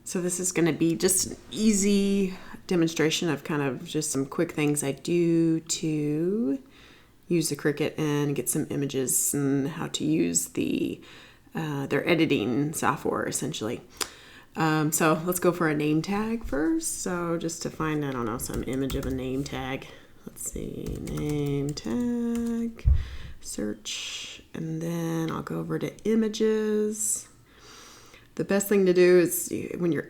So this is going to be just an easy demonstration of kind of just some quick things I do to use the Cricut and get some images and how to use their editing software essentially. So let's go for a name tag first. So just to find, I don't know, some image of a name tag. Let's see, name tag, search, and then I'll go over to images. The best thing to do is the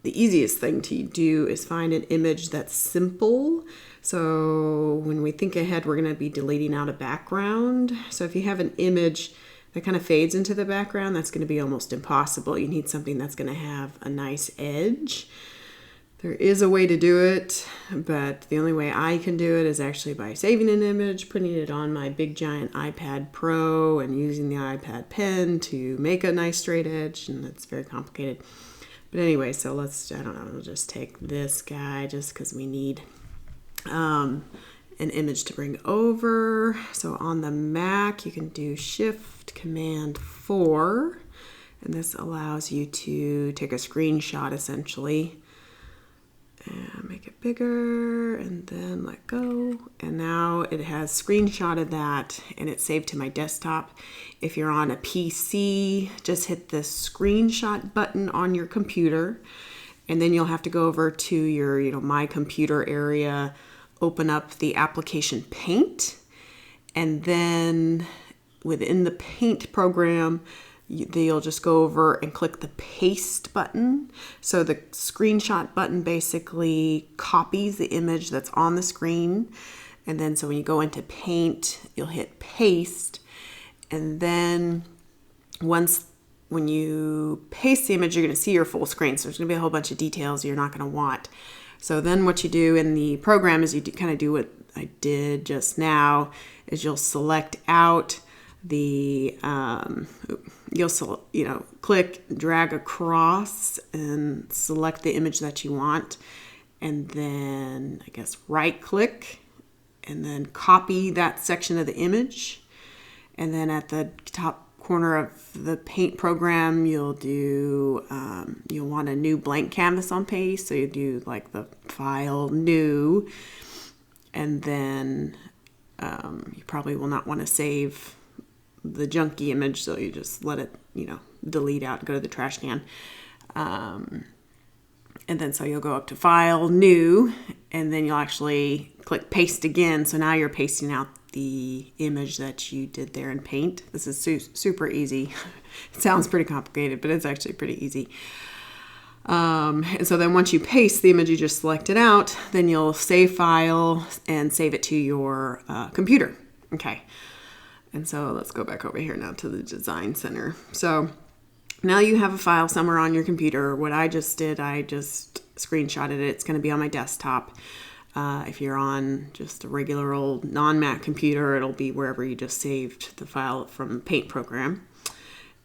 easiest thing to do is find an image that's simple. So when we think ahead, we're going to be deleting out a background. So if you have an image that kind of fades into the background, that's going to be almost impossible. You need something that's going to have a nice edge. There is a way to do it, but the only way I can do it is actually by saving an image, putting it on my big giant iPad Pro and using the iPad pen to make a nice straight edge, and it's very complicated. But anyway, so we'll just take this guy just because we need an image to bring over. So on the Mac, you can do Shift Command 4, and this allows you to take a screenshot essentially. And make it bigger and then let go. And now it has screenshotted that and it's saved to my desktop. If you're on a PC, just hit the screenshot button on your computer. And then you'll have to go over to your, My Computer area, open up the application Paint. And then within the Paint program, you'll just go over and click the paste button. So the screenshot button basically copies the image that's on the screen. And then so when you go into Paint, you'll hit paste. And then when you paste the image, you're going to see your full screen. So there's going to be a whole bunch of details you're not going to want. So then what you do in the program is you kind of do what I did just now, is you'll select out the click, drag across and select the image that you want, and then I guess right click and then copy that section of the image, and then at the top corner of the Paint program you'll want a new blank canvas on paste, so you do like the File, New, and then you probably will not want to save the junky image, so you just let it, delete out and go to the trash can. And then so you'll go up to File, New, and then you'll actually click Paste again. So now you're pasting out the image that you did there in Paint. This is super easy. It sounds pretty complicated, but it's actually pretty easy. And so then once you paste the image you just selected out, then you'll save file and save it to your computer. Okay. And so let's go back over here now to the Design Center. So now you have a file somewhere on your computer. What I just did, I just screenshotted it. It's going to be on my desktop. If you're on just a regular old non-Mac computer, it'll be wherever you just saved the file from the Paint program.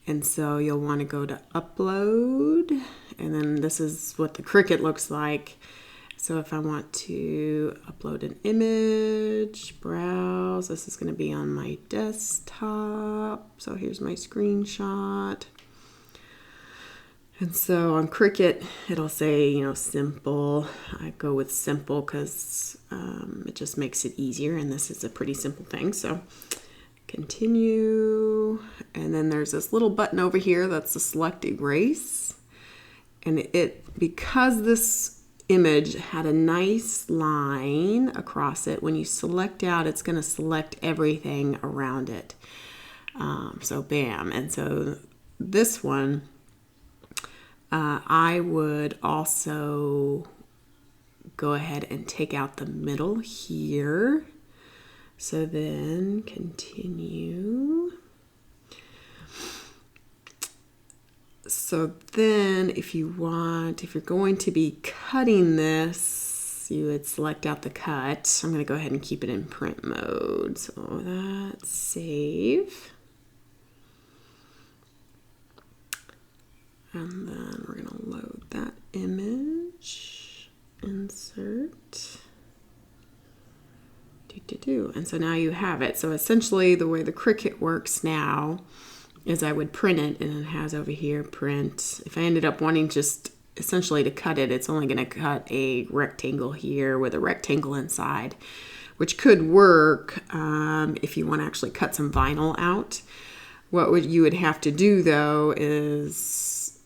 And so you'll want to go to Upload. And then this is what the Cricut looks like. So if I want to upload an image, browse, this is going to be on my desktop. So here's my screenshot. And so on Cricut, it'll say, simple. I go with simple because it just makes it easier. And this is a pretty simple thing. So continue. And then there's this little button over here that's the Select Erase. And because this image had a nice line across it, when you select out, it's going to select everything around it. So bam. And so this one, I would also go ahead and take out the middle here. So then continue. So then if you're going to be cutting this, you would select out the cut. I'm going to go ahead and keep it in print mode. So that's save. And then we're going to load that image, insert. And so now you have it. So essentially the way the Cricut works now is I would print it, and it has over here print. If I ended up wanting just essentially to cut it, it's only going to cut a rectangle here with a rectangle inside, which could work if you want to actually cut some vinyl out. What you would have to do though is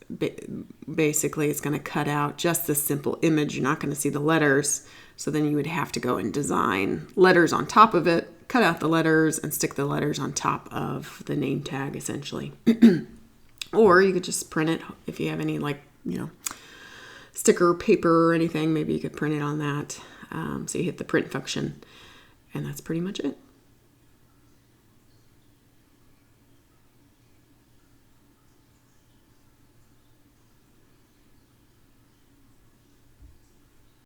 basically it's going to cut out just the simple image. You're not going to see the letters. So then you would have to go and design letters on top of it, cut out the letters and stick the letters on top of the name tag essentially. Or you could just print it if you have any sticker paper or anything. Maybe you could print it on that. So you hit the print function and that's pretty much it.